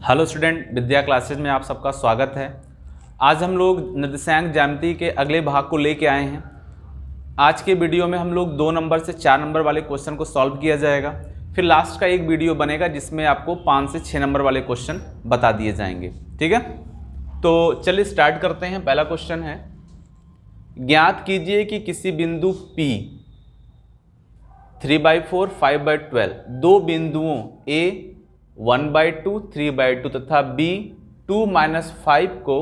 Hello student, विद्या classes में आप सबका स्वागत है। आज हम लोग निर्देशांक ज्यामिति के अगले भाग को लेके आए हैं। आज के वीडियो में हम लोग 2 नंबर से 4 नंबर वाले क्वेश्चन को सॉल्व किया जाएगा। फिर लास्ट का एक वीडियो बनेगा जिसमें आपको 5 से 6 नंबर वाले क्वेश्चन बता दिए जाएंगे। ठीक है, तो चलिए स्टार्ट करते हैं। पहला क्वेश्चन है, ज्ञात कीजिए कि किसी बिंदु P 3/4, 5/12 दो बिंदुओं A 1/2, 3/2 तथा B 2-5 को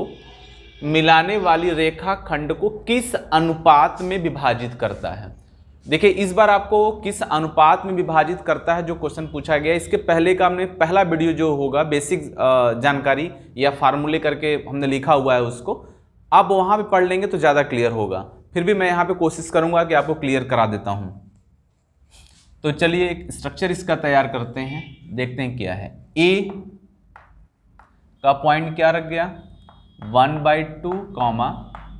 मिलाने वाली रेखा खंड को किस अनुपात में विभाजित करता है। देखिए, इस बार आपको किस अनुपात में विभाजित करता है जो क्वेश्चन पूछा गया। इसके पहले का हमने पहला वीडियो जो होगा बेसिक जानकारी या फार्मूले करके हमने लिखा हुआ है, उसको आप वहाँ पे पढ़ लेंगे तो ज़्यादा क्लियर होगा। फिर भी मैं यहाँ पे कोशिश करूँगा कि आपको क्लियर करा देता हूँ। तो चलिए एक स्ट्रक्चर इसका तैयार करते हैं, देखते हैं क्या है। ए का पॉइंट क्या रख गया 1/2,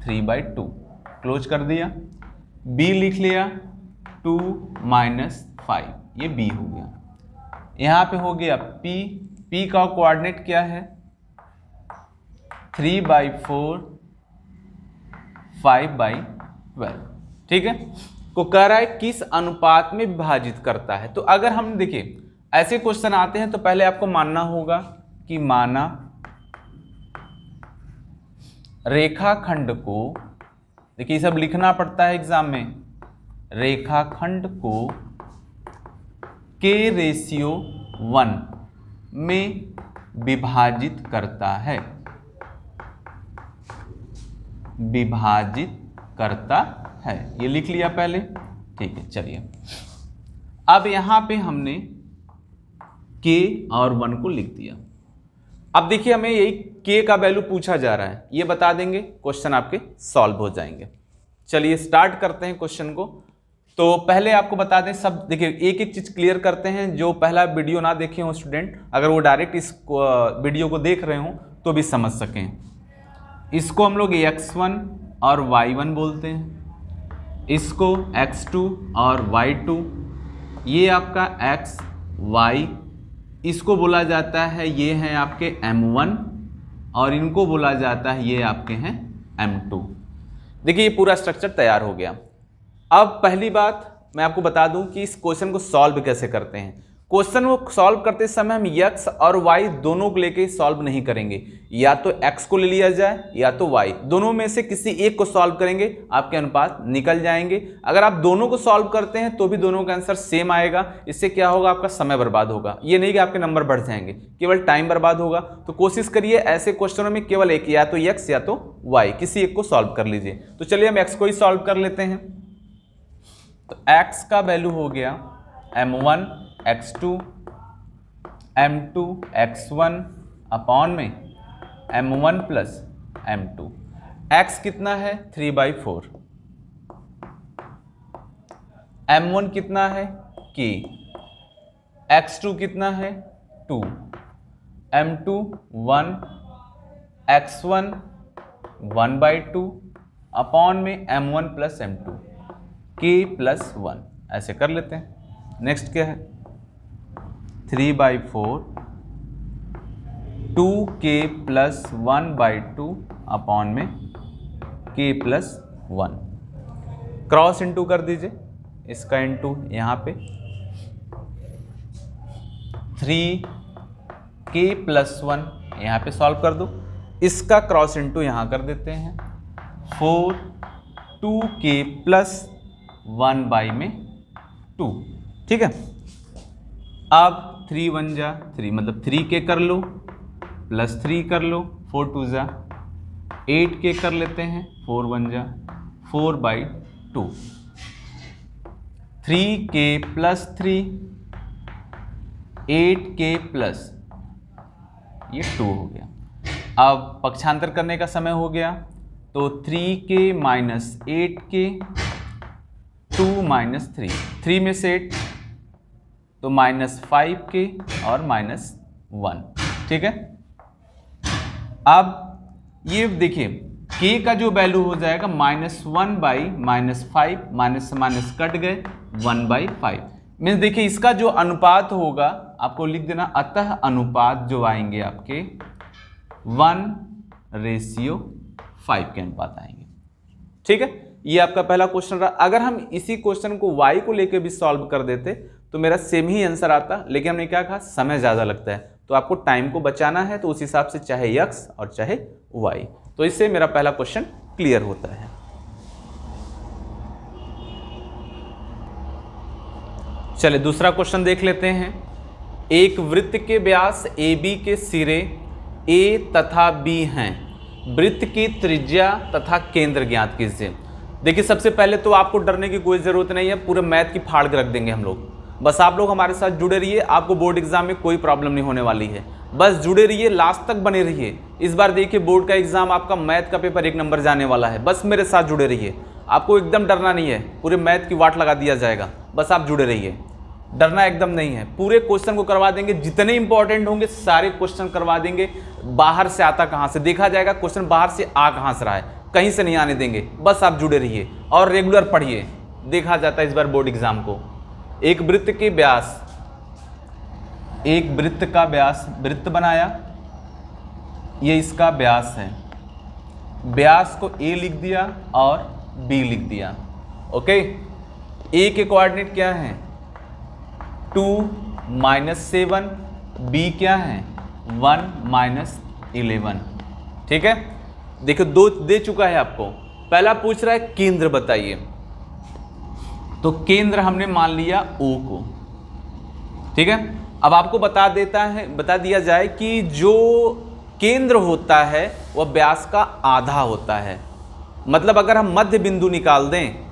3/2 क्लोज कर दिया। बी लिख लिया 2-5, ये बी हो गया। यहाँ पे हो गया पी, पी का कोऑर्डिनेट क्या है 3/4, 5/12। ठीक है, को कह रहा है किस अनुपात में विभाजित करता है। तो अगर हम देखिए ऐसे क्वेश्चन आते हैं तो पहले आपको मानना होगा कि माना रेखाखंड को, देखिए सब लिखना पड़ता है एग्जाम में, रेखाखंड को k/1 में विभाजित करता है, विभाजित करता है। ये लिख लिया पहले। ठीक है, चलिए अब यहां पे हमने k और 1 को लिख दिया। अब देखिए हमें यही k का वैल्यू पूछा जा रहा है, ये बता देंगे, क्वेश्चन आपके सॉल्व हो जाएंगे। चलिए स्टार्ट करते हैं क्वेश्चन को। तो पहले आपको बता दें, सब देखिए एक एक चीज क्लियर करते हैं। जो पहला वीडियो ना देखे हो स्टूडेंट, अगर वो डायरेक्ट इस वीडियो को देख रहे हो तो भी समझ सकें। इसको हम लोग x1 और y1 बोलते हैं, इसको x2 और y2, ये आपका x y, इसको बोला जाता है, ये हैं आपके m1 और इनको बोला जाता है, ये आपके हैं m2। देखिए ये पूरा स्ट्रक्चर तैयार हो गया। अब पहली बात मैं आपको बता दूं कि इस क्वेश्चन को सॉल्व कैसे करते हैं। क्वेश्चन को सॉल्व करते समय हम x और y दोनों को लेके सॉल्व नहीं करेंगे, या तो x को ले लिया जाए या तो y, दोनों में से किसी एक को सॉल्व करेंगे, आपके अनुपात निकल जाएंगे। अगर आप दोनों को सॉल्व करते हैं तो भी दोनों का आंसर सेम आएगा। इससे क्या होगा, आपका समय बर्बाद होगा। ये नहीं कि आपके नंबर बढ़ जाएंगे, केवल टाइम बर्बाद होगा। तो कोशिश करिए ऐसे क्वेश्चनों में केवल एक, या तो x या तो y, किसी एक को सॉल्व कर लीजिए। तो चलिए हम x को ही सॉल्व कर लेते हैं। तो x का वैल्यू हो गया m1 x2 m2 x1 upon में m1 प्लस m2। x कितना है 3/4, m1 कितना है k, x2 कितना है 2, m2 1, x1 1/2 अपॉन में m1 plus m2 k plus 1। ऐसे कर लेते हैं। नेक्स्ट क्या है 3/4 2k प्लस 1/2 अपॉन में k प्लस 1। क्रॉस इंटू कर दीजिए, इसका इंटू यहाँ पे 3k प्लस 1 यहाँ पे सॉल्व कर दो, इसका क्रॉस इंटू यहाँ कर देते हैं 4 2k प्लस 1/2। ठीक है, अब 3 1 जा 3, मतलब 3k कर लो प्लस 3 कर लो, 4 2 जा 8k कर लेते हैं, 4 1 जा 4/2। 3k प्लस 3 8k प्लस ये 2 हो गया। अब पक्षांतर करने का समय हो गया, तो 3k माइनस 8k 2 माइनस 3, 3 में से 8 तो -5k और -1। ठीक है, अब ये देखिए k का जो वैल्यू हो जाएगा -1/-5, माइनस से माइनस कट गए 1/5। मीन्स देखिए इसका जो अनुपात होगा आपको लिख देना, अतः अनुपात जो आएंगे आपके 1:5 के अनुपात आएंगे। ठीक है, ये आपका पहला क्वेश्चन रहा। अगर हम इसी क्वेश्चन को y को लेकर भी सॉल्व कर देते तो मेरा सेम ही आंसर आता, लेकिन हमने क्या कहा, समय ज़्यादा लगता है, तो आपको टाइम को बचाना है, तो उस हिसाब से चाहे x और चाहे y। तो इससे मेरा पहला क्वेश्चन क्लियर होता है। चलिए दूसरा क्वेश्चन देख लेते हैं। एक वृत्त के व्यास AB के सिरे A तथा B हैं, वृत्त की त्रिज्या तथा केंद्र ज्ञात कीजिए। देखिए सबसे पहले तो आपको डरने की कोई ज़रूरत नहीं है, पूरे मैथ की फाड़ के रख देंगे हम लोग। बस आप लोग हमारे साथ जुड़े रहिए, आपको बोर्ड एग्जाम में कोई प्रॉब्लम नहीं होने वाली है। बस जुड़े रहिए, लास्ट तक बने रहिए। इस बार देखिए बोर्ड का एग्जाम आपका मैथ का पेपर 1 नंबर जाने वाला है। बस मेरे साथ जुड़े रहिए, आपको एकदम डरना नहीं है, पूरे मैथ की वाट लगा दिया जाएगा। बस आप जुड़े रहिए, डरना एकदम नहीं है। पूरे क्वेश्चन को करवा देंगे, जितने इंपॉर्टेंट होंगे सारे क्वेश्चन करवा देंगे। बाहर से आता कहाँ से, देखा जाएगा क्वेश्चन बाहर से आ कहाँ से रहा है, कहीं से नहीं आने देंगे। बस आप जुड़े रहिए और रेगुलर पढ़िए, देखा जाता है इस बार बोर्ड एग्जाम को। एक वृत्त के व्यास, एक वृत्त का व्यास, वृत्त बनाया, ये इसका व्यास है। व्यास को A लिख दिया और B लिख दिया। ओके, A के कोऑर्डिनेट क्या है 2 - 7, B क्या है 1 - 11। ठीक है, देखो 2 दे चुका है आपको। पहला पूछ रहा है केंद्र बताइए, तो केंद्र हमने मान लिया O को। ठीक है, अब आपको बता दिया जाए कि जो केंद्र होता है वह व्यास का आधा होता है। मतलब अगर हम मध्य बिंदु निकाल दें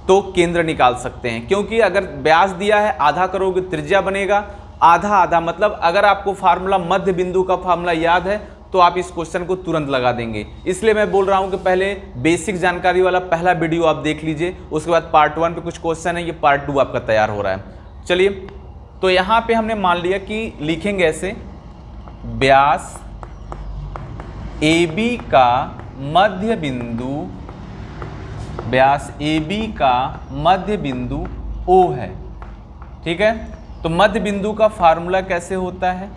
तो केंद्र निकाल सकते हैं, क्योंकि अगर व्यास दिया है आधा करोगे त्रिज्या बनेगा, आधा आधा मतलब अगर आपको फार्मूला मध्य बिंदु का फार्मूला याद है तो आप इस क्वेश्चन को तुरंत लगा देंगे। इसलिए मैं बोल रहा हूं कि पहले बेसिक जानकारी वाला पहला वीडियो आप देख लीजिए, उसके बाद पार्ट 1 पे कुछ क्वेश्चन है, ये पार्ट 2 आपका तैयार हो रहा है। चलिए, तो यहाँ पे हमने मान लिया कि लिखेंगे ऐसे, व्यास AB का मध्य बिंदु, व्यास AB का मध्य बिंदु O है। ठीक है, तो मध्य बिंदु का फार्मूला कैसे होता है,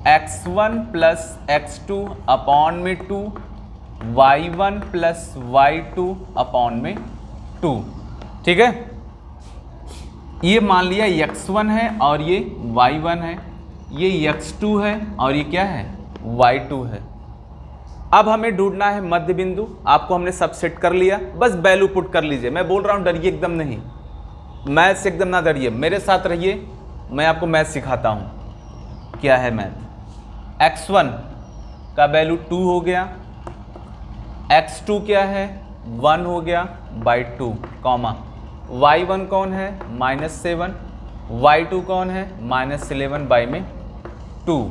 x1 + x2 अपॉन में 2, y1 + y2 अपॉन में 2। ठीक है, ये मान लिया x1 है और ये y1 है, ये x2 है और ये क्या है y2 है। अब हमें ढूंढना है मध्य बिंदु। आपको हमने सब सेट कर लिया, बस वैल्यू पुट कर लीजिए। मैं बोल रहा हूँ डरिए एकदम नहीं, मैथ से एकदम ना डरिए, मेरे साथ रहिए, मैं आपको मैथ सिखाता हूँ। क्या है मैथ, x1 का वैल्यू 2 हो गया, x2 क्या है 1 हो गया /2, कॉमा y1 कौन है -7, y2 कौन है -11/2।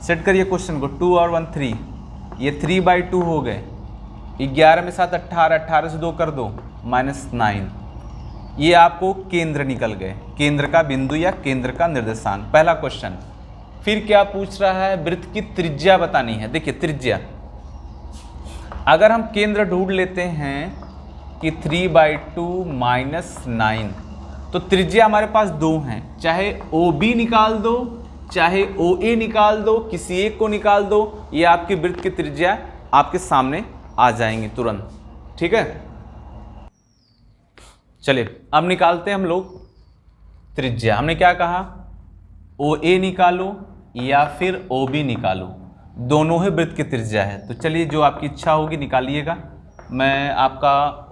सेट करिए क्वेश्चन को, 2 और 1 3, ये 3/2 हो गए, 11 में 7 18, 18 से 2 कर दो -9। ये आपको केंद्र निकल गए, केंद्र का बिंदु या केंद्र का निर्देशांक, पहला क्वेश्चन। फिर क्या पूछ रहा है, वृत्त की त्रिज्या बतानी है। देखिए त्रिज्या, अगर हम केंद्र ढूंढ लेते हैं कि 3/2 -9, तो त्रिज्या हमारे पास 2 हैं, चाहे OB निकाल दो चाहे OA निकाल दो, किसी एक को निकाल दो, ये आपकी वृत्त की त्रिज्या आपके सामने आ जाएंगे तुरंत। ठीक है, चलिए अब निकालते हैं हम लोग त्रिज्या। हमने क्या कहा, OA निकालो या फिर OB निकालो, दोनों ही वृत्त की त्रिज्या है। तो चलिए जो आपकी इच्छा होगी निकालिएगा, मैं आपका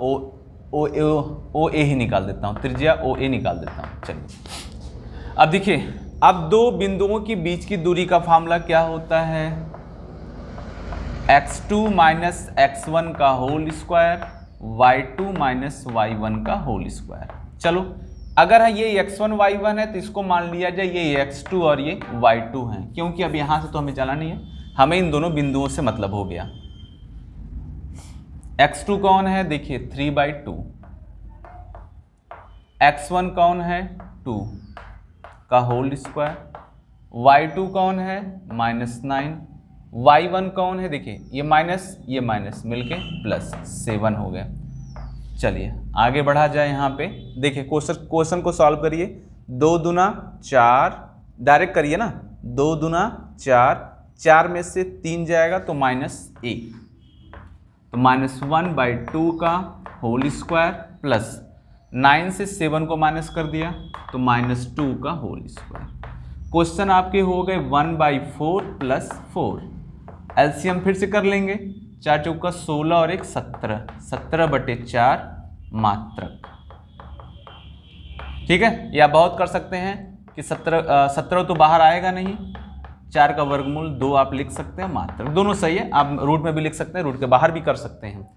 OA ही निकाल देता हूँ, त्रिज्या OA निकाल देता हूँ। चलिए अब देखिए, अब दो बिंदुओं के बीच की दूरी का फार्मूला क्या होता है, x2 - x1 का होल स्क्वायर, y2 - y1 का होल स्क्वायर। चलो अगर ये x1 y1 है तो इसको मान लिया जाए ये x2 और ये y2 है, क्योंकि अब यहाँ से तो हमें चला नहीं है, हमें इन दोनों बिंदुओं से मतलब हो गया। x2 कौन है, देखिए 3/2, x1 कौन है 2 का होल स्क्वायर, y2 कौन है -9, y1 कौन है, देखिए ये माइनस मिलके +7 हो गया। चलिए आगे बढ़ा जाए। यहाँ पे देखिए क्वेश्चन को सॉल्व करिए। 2 दूना 4, डायरेक्ट करिए ना, 2 दूना 4, 4 में से 3 जाएगा तो -1, तो -1/2 का होल स्क्वायर प्लस 9 से 7 को माइनस कर दिया तो -2 का होल स्क्वायर। क्वेश्चन आपके हो गए 1/4 + 4। एलसीएम फिर से कर लेंगे, 4 चौका 16 और 1 17, 17/4 मात्रक। ठीक है, या बहुत कर सकते हैं कि 17 तो बाहर आएगा नहीं, 4 का वर्गमूल 2 आप लिख सकते हैं, मात्रक। दोनों सही है, आप रूट में भी लिख सकते हैं, रूट के बाहर भी कर सकते हैं।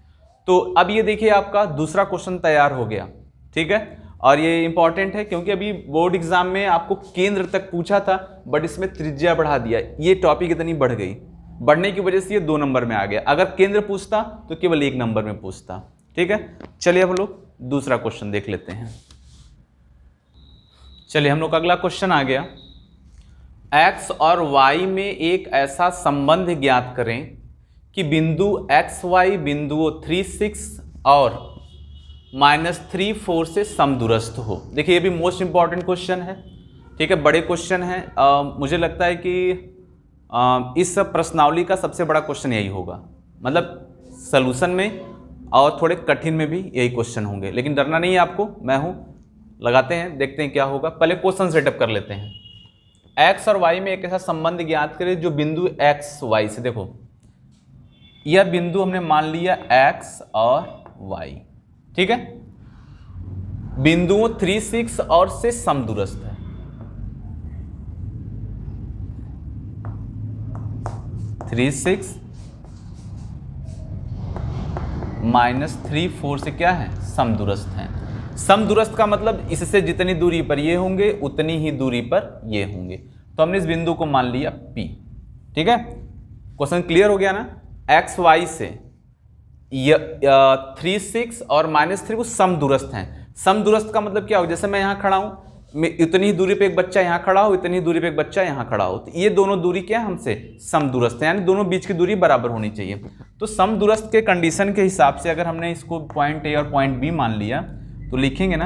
तो अब ये देखिए आपका दूसरा क्वेश्चन तैयार हो गया। ठीक है, और ये इंपॉर्टेंट है क्योंकि अभी बोर्ड एग्जाम में आपको केंद्र तक पूछा था, बट इसमें त्रिज्या बढ़ा दिया। ये टॉपिक इतनी बढ़ गई, बढ़ने की वजह से ये 2 नंबर में आ गया। अगर केंद्र पूछता तो केवल 1 नंबर में पूछता। ठीक है, चलिए हम लोग दूसरा क्वेश्चन देख लेते हैं। चलिए हम लोग का अगला क्वेश्चन आ गया। x और y में एक ऐसा संबंध ज्ञात करें कि बिंदु xy बिंदुओं 3, 6 और -3, 4 से समदूरस्थ हो। देखिए ये भी मोस्ट इंपॉर्टेंट क्वेश्चन है। ठीक है, बड़े क्वेश्चन है। मुझे लगता है कि इस प्रश्नावली का सबसे बड़ा क्वेश्चन यही होगा, मतलब सॉल्यूशन में और थोड़े कठिन में भी यही क्वेश्चन होंगे। लेकिन डरना नहीं है आपको, मैं हूँ, लगाते हैं, देखते हैं क्या होगा। पहले क्वेश्चन सेटअप कर लेते हैं। x और y में एक ऐसा संबंध ज्ञात करें जो बिंदु x y से, देखो यह बिंदु हमने मान लिया x और y। ठीक है, बिंदुओं 3, 6 और से समदूरस्थ है। 3, 6 -3, 4 से क्या है, समदूरस्थ हैं। समदूरस्थ का मतलब इससे जितनी दूरी पर ये होंगे उतनी ही दूरी पर ये होंगे। तो हमने इस बिंदु को मान लिया P। ठीक है, क्वेश्चन क्लियर हो गया ना। एक्स वाई से 3, 6 और -3 वो समदूरस्थ हैं। समदूरस्थ का मतलब क्या हो, जैसे मैं यहाँ खड़ा हूँ, इतनी ही दूरी पे एक बच्चा यहाँ खड़ा हो, इतनी ही दूरी पे एक बच्चा यहाँ खड़ा हो, तो ये दोनों दूरी क्या हमसे समदूरस्थ है, यानी दोनों बीच की दूरी बराबर होनी चाहिए। तो समदूरस्थ के कंडीशन के हिसाब से अगर हमने इसको पॉइंट ए और पॉइंट बी मान लिया तो लिखेंगे ना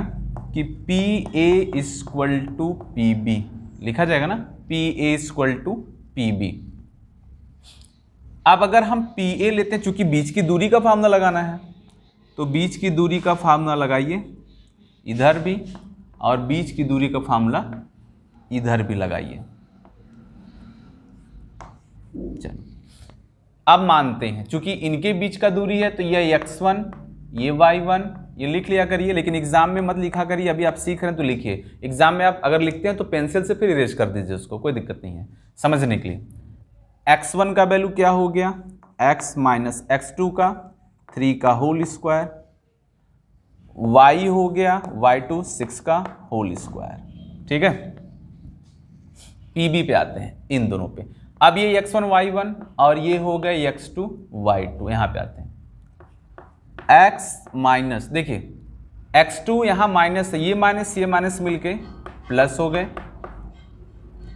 कि P A equal to P B, लिखा जाएगा ना P A equal to P B. अब अगर हम पी ए लेते हैं, चूंकि बीच की दूरी का फार्मूला लगाना है, तो बीच की दूरी का फार्मूला लगाइए इधर भी, और बीच की दूरी का फार्मूला इधर भी लगाइए। चलो अब मानते हैं चूंकि इनके बीच का दूरी है तो यह x1 ये y1, ये लिख लिया करिए, लेकिन एग्जाम में मत लिखा करिए। अभी आप सीख रहे हैं तो लिखिए, एग्जाम में आप अगर लिखते हैं तो पेंसिल से फिर इरेज कर दीजिए उसको, कोई दिक्कत नहीं है समझने के लिए। x1 का वैल्यू क्या हो गया, x माइनस x2 का 3 का होल स्क्वायर, y हो गया y2 6 का होल स्क्वायर। ठीक है, pb पे आते हैं, इन दोनों पे। अब ये x1 y1 और ये हो गए x2 y2, यहाँ पे आते हैं। x माइनस, देखिए x2 यहाँ माइनस है, ये माइनस मिलके प्लस हो गए,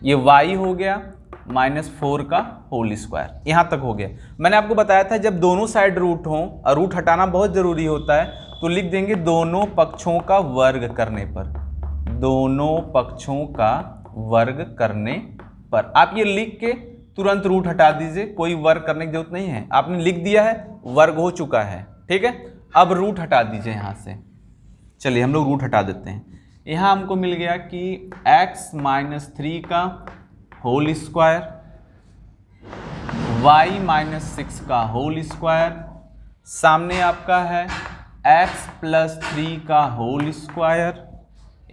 ये y हो गया -4 का होल स्क्वायर, यहाँ तक हो गया। मैंने आपको बताया था जब दोनों साइड रूट हों, और रूट हटाना बहुत ज़रूरी होता है, तो लिख देंगे दोनों पक्षों का वर्ग करने पर, दोनों पक्षों का वर्ग करने पर। आप ये लिख के तुरंत रूट हटा दीजिए, कोई वर्ग करने की जरूरत नहीं है, आपने लिख दिया है, वर्ग हो चुका है। ठीक है, अब रूट हटा दीजिए यहाँ से। चलिए हम लोग रूट हटा देते हैं। यहाँ हमको मिल गया कि x माइनस 3 का होल स्क्वायर, y माइनस 6 का होल स्क्वायर, सामने आपका है x प्लस 3 का होल स्क्वायर,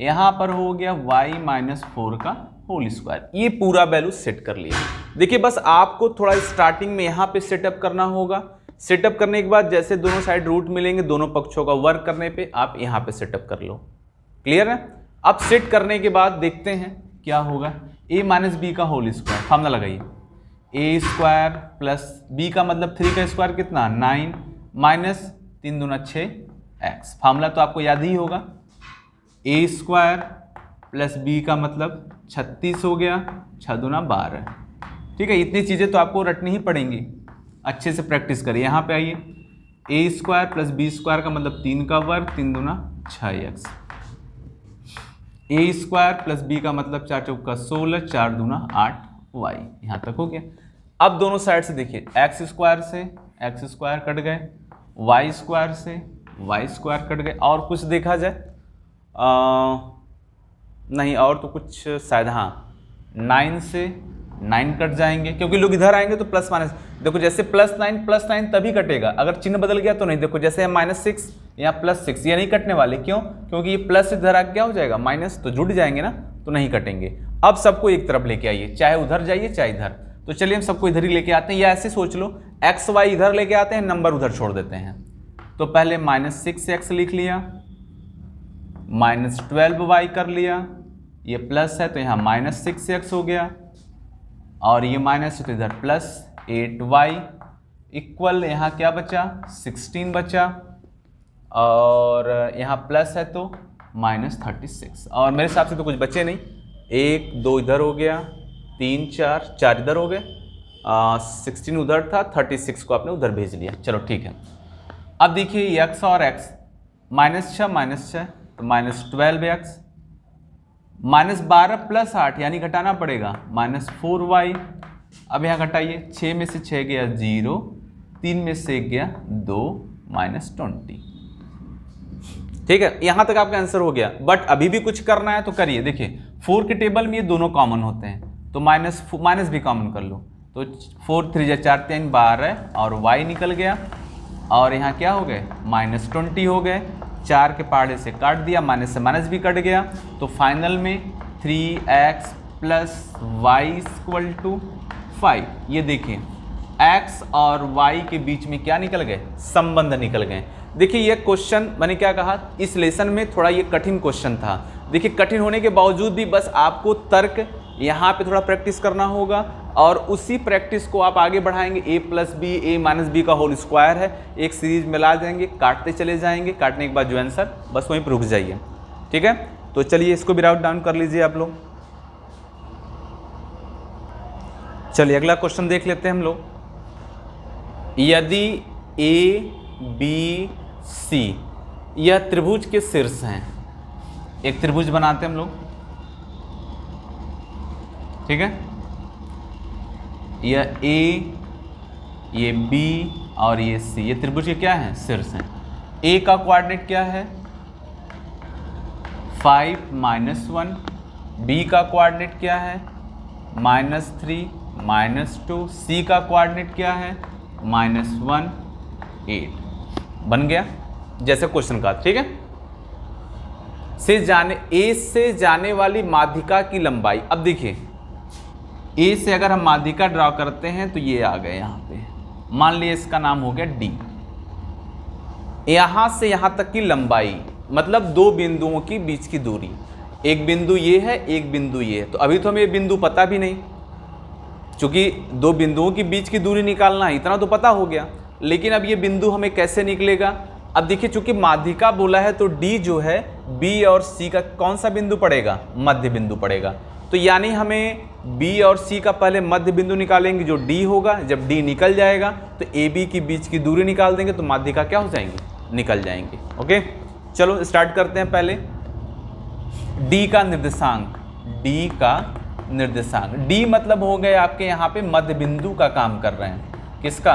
यहाँ पर हो गया y माइनस 4 का होल स्क्वायर। ये पूरा वैल्यू सेट कर लिया। देखिए बस आपको थोड़ा स्टार्टिंग में यहाँ पे सेटअप करना होगा। सेटअप करने के बाद जैसे दोनों साइड रूट मिलेंगे, दोनों पक्षों का वर्ग करने पे आप यहाँ पे सेटअप कर लो। क्लियर है? अब सेट करने के बाद देखते हैं क्या होगा। a माइनस बी का होल स्क्वायर, फार्मूला लगाइए, a स्क्वायर प्लस b का मतलब 3 का स्क्वायर कितना 9 माइनस 3 दूना 6 x, फार्मूला तो आपको याद ही होगा। a स्क्वायर प्लस b का मतलब 36 हो गया, 6 दूना 12। ठीक है, इतनी चीज़ें तो आपको रटनी ही पड़ेंगी, अच्छे से प्रैक्टिस करिए। यहाँ पे आइए, ए स्क्वायर प्लस बी स्क्वायर का मतलब 3 का वर्ग, 3 दूना 6x। ए स्क्वायर प्लस बी का मतलब 4 चौका 16, 4 दूना 8y। यहाँ तक हो गया। अब दोनों साइड से देखिए, एक्स स्क्वायर से एक्स स्क्वायर कट गए, वाई स्क्वायर से वाई स्क्वायर कट गए। और कुछ देखा जाए नहीं, और तो कुछ शायद, हाँ 9 से 9 कट जाएंगे, क्योंकि लोग इधर आएंगे तो प्लस माइनस। देखो जैसे प्लस 9 तभी कटेगा, अगर चिन्ह बदल गया तो नहीं। देखो जैसे है -6 या +6, ये नहीं कटने वाले। क्यों? क्योंकि ये प्लस इधर आके क्या हो जाएगा माइनस, तो जुड़ जाएंगे ना, तो नहीं कटेंगे। अब सबको एक तरफ लेके आइए, चाहे उधर जाइए चाहे इधर। तो चलिए हम सबको इधर ही लेके आते हैं, या ऐसे सोच लो एक्स वाई इधर लेके आते हैं, नंबर उधर छोड़ देते हैं। तो पहले -6x लिख लिया, -12y कर लिया, ये प्लस है तो यहाँ -6x हो गया, और ये माइनस है तो इधर +8y इक्वल, यहाँ क्या बचा 16 बचा, और यहाँ प्लस है तो -36। और मेरे हिसाब से तो कुछ बचे नहीं, 1 2 इधर हो गया, 3 4 इधर हो गए, 16 उधर था, 36 को आपने उधर भेज लिया। चलो ठीक है। अब देखिए x और x, -6 तो -12x, -12 + 8 यानी घटाना पड़ेगा -4y। अब यहाँ घटाइए, 6 में से 6 गया 0, 3 में से 1 गया 2, -20। ठीक है, यहाँ तक आपका आंसर हो गया। बट अभी भी कुछ करना है तो करिए। देखिए 4 के टेबल में ये दोनों कॉमन होते हैं, तो माइनस भी कॉमन कर लो। तो 4 3 4 3 12 और y निकल गया, और यहाँ क्या हो गए -20 हो गए। 4 के पहाड़े से काट दिया, माइनस से माइनस भी कट गया, तो फाइनल में 3x + y = 5। ये देखिए x और y के बीच में क्या निकल गए, संबंध निकल गए। देखिए ये क्वेश्चन मैंने क्या कहा, इस लेसन में थोड़ा ये कठिन क्वेश्चन था। देखिए कठिन होने के बावजूद भी बस आपको तर्क यहाँ पे थोड़ा प्रैक्टिस करना होगा, और उसी प्रैक्टिस को आप आगे बढ़ाएंगे। a + b a - b का होल स्क्वायर है, एक सीरीज में ला जाएंगे, काटते चले जाएंगे, काटने के बाद जो आंसर बस वहीं पर रुक जाइए। ठीक है, तो चलिए इसको भी राउट डाउन कर लीजिए आप लोग। चलिए अगला क्वेश्चन देख लेते हैं हम लोग। यदि a b c यह त्रिभुज के शीर्ष हैं, एक त्रिभुज बनाते हैं हम लोग। ठीक है, यह A, ये B और ये C, ये त्रिभुज के क्या हैं, शीर्ष हैं। A का कोऑर्डिनेट क्या है 5 - 1, B का कोऑर्डिनेट क्या है -3 - 2, C का कोऑर्डिनेट क्या है -1 8। बन गया जैसे क्वेश्चन का। ठीक है, A से जाने वाली माध्यिका की लंबाई। अब देखिए A से अगर हम माध्यिका ड्रॉ करते हैं तो ये आ गए यहाँ पे, मान लिया इसका नाम हो गया D। यहाँ से यहाँ तक की लंबाई मतलब दो बिंदुओं की बीच की दूरी, एक बिंदु ये है एक बिंदु ये है। तो अभी तो हमें ये बिंदु पता भी नहीं, क्योंकि दो बिंदुओं की बीच की दूरी निकालना है इतना तो पता हो गया, लेकिन अब ये बिंदु हमें कैसे निकलेगा। अब देखिए चूंकि माध्यिका बोला है तो D जो है B और C का कौन सा बिंदु पड़ेगा, मध्य बिंदु पड़ेगा। तो यानी हमें B और C का पहले मध्य बिंदु निकालेंगे जो D होगा। जब D निकल जाएगा तो AB की बीच की दूरी निकाल देंगे, तो माध्यिका क्या हो जाएंगी, निकल जाएंगे। ओके चलो स्टार्ट करते हैं। पहले D का निर्देशांक, D का निर्देशांक, D मतलब हो गए आपके यहाँ पे मध्य बिंदु का काम कर रहे हैं। किसका,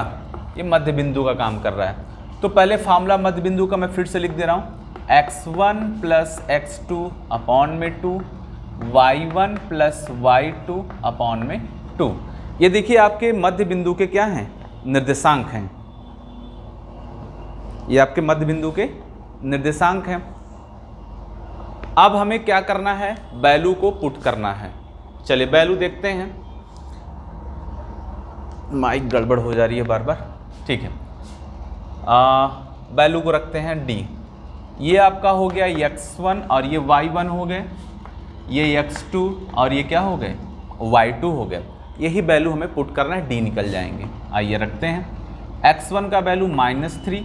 ये मध्य बिंदु का काम कर रहा है। तो पहले फार्मूला मध्य बिंदु का मैं फिर से लिख दे रहा हूँ, x1 + x2/2 y1 + y2/2। ये देखिए आपके मध्य बिंदु के क्या हैं, निर्देशांक हैं। ये आपके मध्य बिंदु के निर्देशांक हैं। अब हमें क्या करना है, वैल्यू को पुट करना है। चलिए वैल्यू देखते हैं, माइक गड़बड़ हो जा रही है बार बार। ठीक है, वैल्यू को रखते हैं D। ये आपका हो गया x1 और ये y1 हो गए, ये x2 और ये क्या हो गए y2 हो गए। यही वैल्यू हमें पुट करना है, D निकल जाएंगे। आइए रखते हैं, x1 का वैल्यू -3,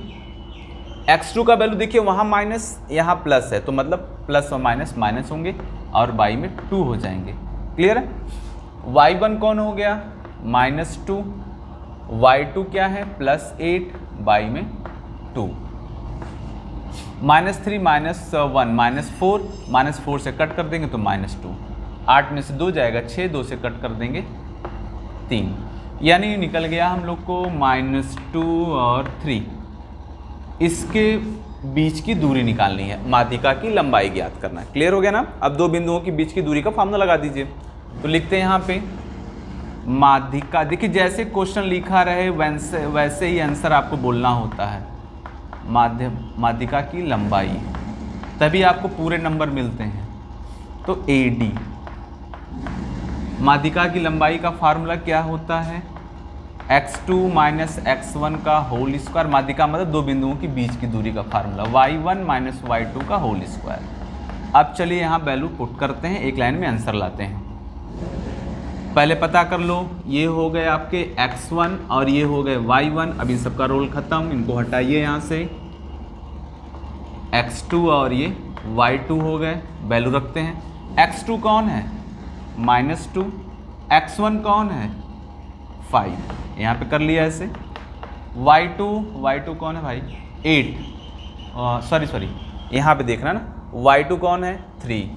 x2 का वैल्यू देखिए वहाँ माइनस यहाँ प्लस है, तो मतलब प्लस और माइनस माइनस होंगे और y में 2 हो जाएंगे। क्लियर है। y1 कौन हो गया -2, y2 क्या है +8, y में 2, -3 -1 -4 से कट कर देंगे तो -2, 8 में से 2 जाएगा 6, 2 से कट कर देंगे 3, यानी निकल गया हम लोग को -2 और 3। इसके बीच की दूरी निकालनी है, माध्यिका की लंबाई ज्ञात करना है। क्लियर हो गया ना? अब दो बिंदुओं के बीच की दूरी का फार्मूला लगा दीजिए। तो लिखते हैं यहाँ पे माध्यिका, देखिए जैसे क्वेश्चन लिखा रहे वैसे ही आंसर आपको बोलना होता है। माध्यिका की लंबाई, तभी आपको पूरे नंबर मिलते हैं। तो AD, माध्यिका की लंबाई का फार्मूला क्या होता है? x2 - x1 का होल स्क्वायर, माध्यिका मतलब दो बिंदुओं के बीच की दूरी का फार्मूला, y1 - y2 का होल स्क्वायर। अब चलिए यहाँ वैल्यू पुट करते हैं, एक लाइन में आंसर लाते हैं। पहले पता कर लो, ये हो गए आपके x1 और ये हो गए y1। अब इन सबका रोल खत्म, इनको हटाइए यहाँ से। x2 और ये y2 हो गए, वैल्यू रखते हैं। x2 कौन है? -2, x1 कौन है? 5, यहाँ पे कर लिया ऐसे। y2 कौन है भाई? 8, सॉरी यहाँ पे देखना ना, y2 कौन है? 3,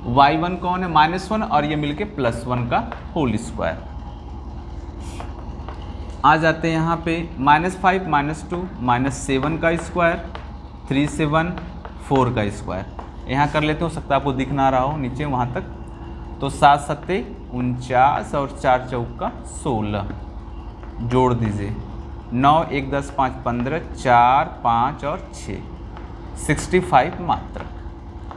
y1 कौन है? -1 और ये मिलके +1 का होल स्क्वायर। आ जाते हैं यहाँ पे -5 -2 -7 का स्क्वायर, 3 7 4 का स्क्वायर। यहाँ कर लेते हो, सकता है आपको दिख ना रहा हो नीचे वहाँ तक। तो 7 7 49 और 4 चौका 16, जोड़ दीजिए। 9 1 10 5 15, 4 5 और 6, 65 मात्रक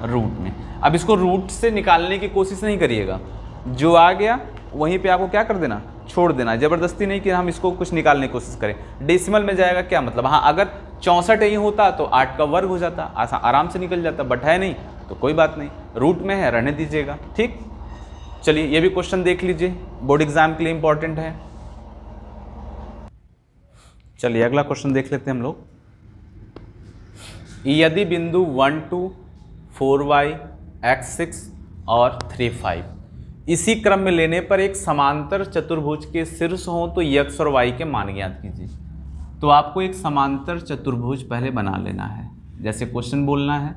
रूट में। अब इसको रूट से निकालने की कोशिश नहीं करिएगा, जो आ गया वहीं पे आपको क्या कर देना, छोड़ देना। ज़बरदस्ती नहीं कि हम इसको कुछ निकालने की कोशिश करें। डेसिमल में जाएगा क्या मतलब, हाँ अगर 64 ही होता तो 8 का वर्ग हो जाता, आराम से निकल जाता, बट है नहीं तो कोई बात नहीं, रूट में है रहने दीजिएगा। ठीक, चलिए ये भी क्वेश्चन देख लीजिए, बोर्ड एग्जाम के लिए इंपॉर्टेंट है। चलिए अगला क्वेश्चन देख लेते हैं हम लोग। यदि बिंदु 1 2 4y x6 और 3 5 इसी क्रम में लेने पर एक समांतर चतुर्भुज के शीर्ष हो तो x और y के मान ज्ञात कीजिए। तो आपको एक समांतर चतुर्भुज पहले बना लेना है, जैसे क्वेश्चन बोलना है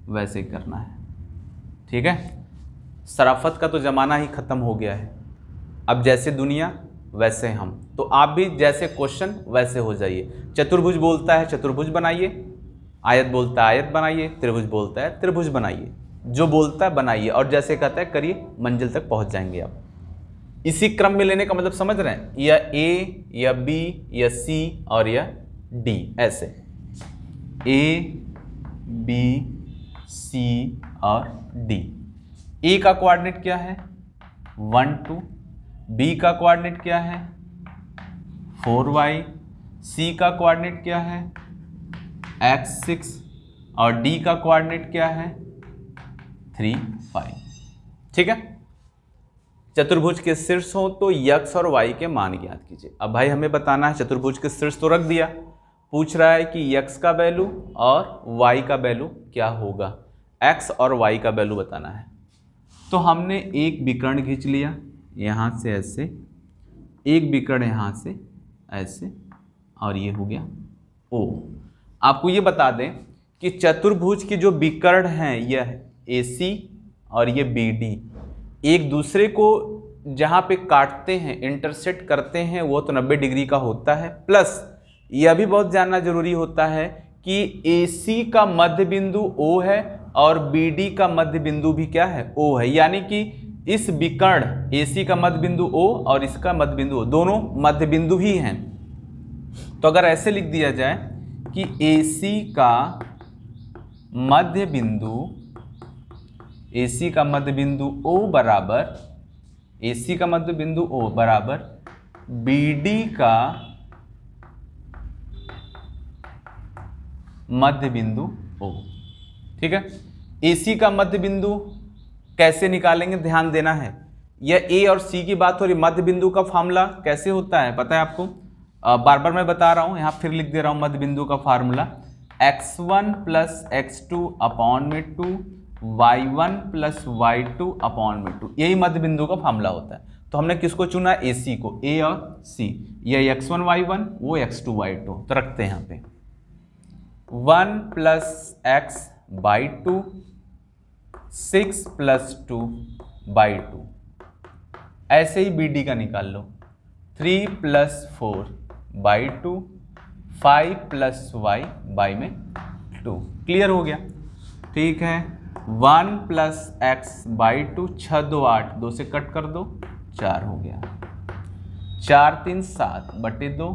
वैसे ही करना है। ठीक है, शराफत का तो ज़माना ही ख़त्म हो गया है, अब जैसे दुनिया वैसे हम। तो आप भी जैसे क्वेश्चन वैसे हो जाइए। चतुर्भुज बोलता है चतुर्भुज बनाइए, आयत बोलता है आयत बनाइए, त्रिभुज बोलता है त्रिभुज बनाइए, जो बोलता है बनाइए और जैसे कहता है करिए, मंजिल तक पहुंच जाएंगे आप। इसी क्रम में लेने का मतलब समझ रहे हैं, या A या B या C और या D, ऐसे A B C और D। A का कोऑर्डिनेट क्या है? 1 2, B का कोऑर्डिनेट क्या है? 4y, C का कोऑर्डिनेट क्या है? x6 और D का कोऑर्डिनेट क्या है? 3 5। ठीक है, चतुर्भुज के शीर्ष हो तो x और y के मान ज्ञात कीजिए। अब भाई हमें बताना है, चतुर्भुज के शीर्ष तो रख दिया, पूछ रहा है कि x का वैल्यू और y का वैल्यू क्या होगा, x और y का वैल्यू बताना है। तो हमने एक विकर्ण खींच लिया यहाँ से ऐसे, एक विकर्ण यहाँ से ऐसे, और ये हो गया O। आपको ये बता दें कि चतुर्भुज की जो विकर्ण हैं यह AC और ये BD एक दूसरे को जहाँ पे काटते हैं, इंटरसेक्ट करते हैं, वो तो 90 डिग्री का होता है। प्लस यह भी बहुत जानना जरूरी होता है कि AC का मध्य बिंदु O है और BD का मध्य बिंदु भी क्या है? O है। यानी कि इस विकर्ण AC का मध्य बिंदु O और इसका मध्य बिंदु O, दोनों मध्य बिंदु ही हैं। तो अगर ऐसे लिख दिया जाए कि AC का मध्य बिंदु O बराबर, AC का मध्य बिंदु O बराबर BD का मध्य बिंदु O। ठीक है, AC का मध्य बिंदु कैसे निकालेंगे, ध्यान देना है। यह A और C की बात हो रही, मध्य बिंदु का फार्मूला कैसे होता है पता है आपको? बार बार मैं बता रहा हूं, यहाँ फिर लिख दे रहा हूं, मध्य बिंदु का फार्मूला x1 + x2 अपॉन में 2, y1 + y2 अपॉन में 2, यही मध्य बिंदु का फार्मूला होता है। तो हमने किसको चुना? AC को, A और C, ये x1 y1 वो x2 y2, तो रखते हैं यहाँ पे। 1 plus x by 2, 6 plus 2 by 2। ऐसे ही बी डी का निकाल लो, 3 plus 4 by 2, 5 plus y by में 2। क्लियर हो गया? ठीक है, 1 प्लस एक्स बाई 2, 6 2 8, 2 से कट कर दो, 4 हो गया। 4 3 7 बटे 2,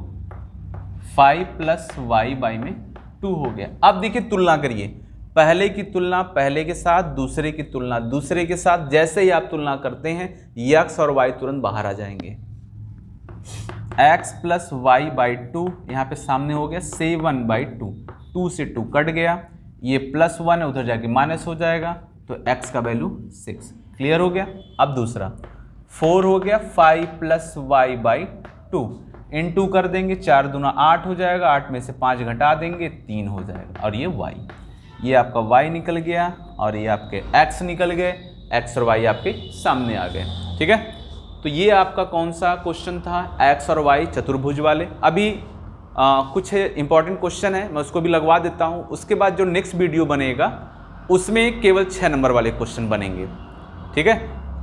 5 प्लस वाई बाई में 2 हो गया। अब देखिए तुलना करिए, पहले की तुलना पहले के साथ, दूसरे की तुलना दूसरे के साथ। जैसे ही आप तुलना करते हैं x और y तुरंत बाहर आ जाएंगे। x प्लस वाई बाई 2 यहाँ पे सामने हो गया 7 बाई 2, 2 से 2 कट गया, ये प्लस 1 है उधर जाके माइनस हो जाएगा, तो x का वैल्यू 6। क्लियर हो गया? अब दूसरा 4 हो गया 5 प्लस वाई बाई 2, इन 2 कर देंगे, 4 दूना 8 हो जाएगा, 8 में से 5 घटा देंगे, 3 हो जाएगा। और ये y, ये आपका y निकल गया और ये आपके x निकल गए, x और y आपके सामने आ गए। ठीक है, तो ये आपका कौन सा क्वेश्चन था? x और y चतुर्भुज वाले। अभी कुछ इंपॉर्टेंट क्वेश्चन है, मैं उसको भी लगवा देता हूँ। उसके बाद जो नेक्स्ट वीडियो बनेगा उसमें केवल 6 नंबर वाले क्वेश्चन बनेंगे। ठीक है,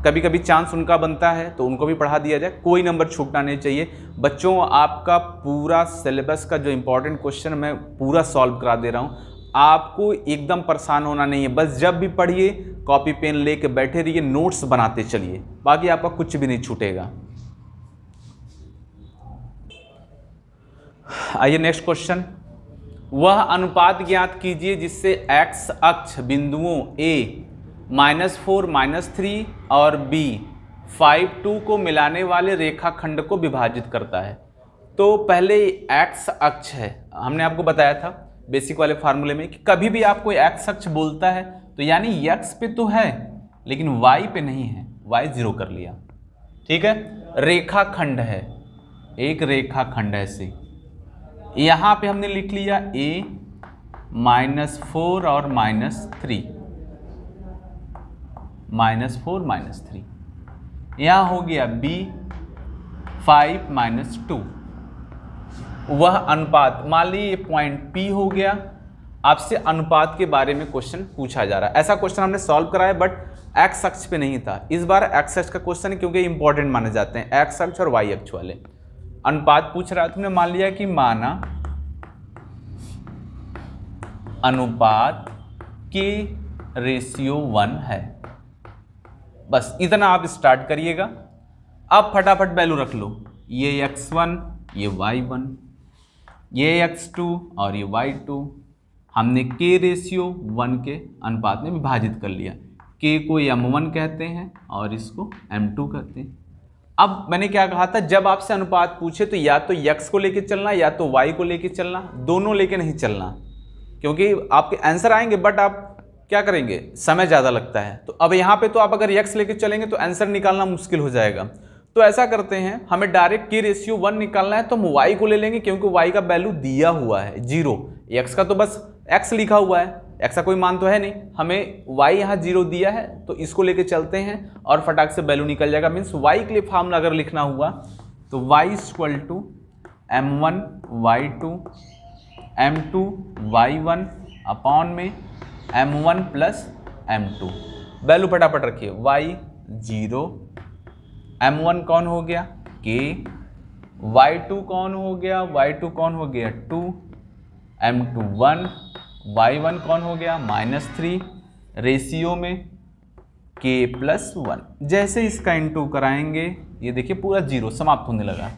कभी कभी चांस उनका बनता है तो उनको भी पढ़ा दिया जाए, कोई नंबर छूटना नहीं चाहिए। बच्चों, आपका पूरा सिलेबस का जो इंपॉर्टेंट क्वेश्चन मैं पूरा सॉल्व करा दे रहा हूँ, आपको एकदम परेशान होना नहीं है। बस जब भी पढ़िए कॉपी पेन लेके बैठे रहिए, नोट्स बनाते चलिए, बाकी आपका कुछ भी नहीं छूटेगा। आइए नेक्स्ट क्वेश्चन। वह अनुपात ज्ञात कीजिए जिससे x अक्ष बिंदुओं a -4 -3 और b 5 2 को मिलाने वाले रेखाखंड को विभाजित करता है। तो पहले x अक्ष है, हमने आपको बताया था बेसिक वाले फार्मूले में कि कभी भी आपको x अक्ष बोलता है तो यानी x पे तो है लेकिन y पे नहीं है, y 0 कर लिया। ठीक है, रेखाखंड है, एक रेखाखंड ऐसे। यहाँ पे हमने लिख लिया a -4 और -3, -4 -3। यहाँ हो गया b 5 -2। वह अनुपात, मान ली ये पॉइंट P हो गया, आपसे अनुपात के बारे में क्वेश्चन पूछा जा रहा है। ऐसा क्वेश्चन हमने सॉल्व कराया बट x अक्ष पे नहीं था, इस बार x अक्ष का क्वेश्चन है क्योंकि इंपॉर्टेंट माने जाते हैं x अक्ष और y अक्ष वाले। अनुपात पूछ रहा है, तुमने मान लिया कि माना अनुपात के रेशियो 1 है, बस इतना आप स्टार्ट करिएगा। अब फटाफट वैल्यू रख लो, ये x1, ये y1, ये x2 और ये y2। हमने k रेशियो 1 के अनुपात में विभाजित कर लिया। k को m1 कहते हैं और इसको m2 कहते हैं। अब मैंने क्या कहा था, जब आपसे अनुपात पूछे तो या तो x को लेके चलना या तो y को लेके चलना, दोनों लेके नहीं चलना, क्योंकि आपके आंसर आएंगे बट आप क्या करेंगे, समय ज़्यादा लगता है। तो अब यहाँ पे तो आप अगर x लेके चलेंगे तो आंसर निकालना मुश्किल हो जाएगा। तो ऐसा करते हैं, हमें डायरेक्ट k रेशियो 1 निकालना है तो हम y को ले लेंगे क्योंकि y का वैल्यू दिया हुआ है 0, x का तो बस x लिखा हुआ है, x का कोई मान तो है नहीं, हमें y यहाँ 0 दिया है तो इसको लेके चलते हैं और फटाक से वैल्यू निकल जाएगा। मीन्स y के लिए फार्मूला अगर लिखना हुआ तो y = m1 y2 m2 y1 upon में m1 प्लस m2। वैल्यू फटाफट रखिए, y 0, m1 कौन हो गया k, y2 कौन हो गया, y2 कौन हो गया 2, m2 1, y1 कौन हो गया -3, रेशियो में k + 1। जैसे इसका इंटू कराएंगे ये देखिए पूरा 0 समाप्त होने लगा।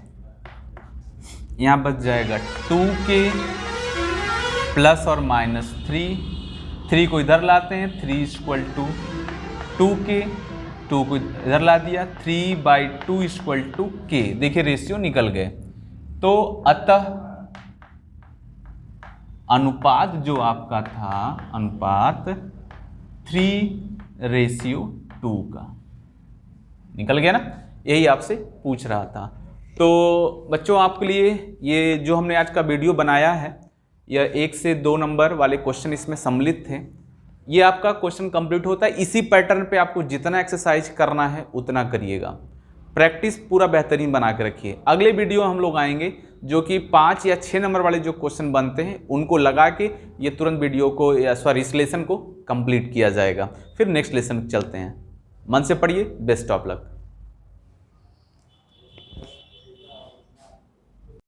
यहाँ बच जाएगा 2k प्लस और -3, 3 को इधर लाते हैं, 3 = 2k, 2 को इधर ला दिया, 3/2 = k। देखिए रेशियो निकल गए। तो अतः अनुपात जो आपका था, अनुपात 3:2 का निकल गया ना, यही आपसे पूछ रहा था। तो बच्चों आपके लिए ये जो हमने आज का वीडियो बनाया है, यह 1 से 2 नंबर वाले क्वेश्चन इसमें सम्मिलित थे। ये आपका क्वेश्चन कंप्लीट होता है। इसी पैटर्न पे आपको जितना एक्सरसाइज करना है उतना करिएगा, प्रैक्टिस पूरा बेहतरीन बना के रखिए। अगले वीडियो हम लोग आएंगे जो कि 5 या 6 नंबर वाले जो क्वेश्चन बनते हैं उनको लगा के ये तुरंत वीडियो को या सॉरी इस लेसन को कंप्लीट किया जाएगा। फिर नेक्स्ट लेसन चलते हैं। मन से पढ़िए। Best of luck.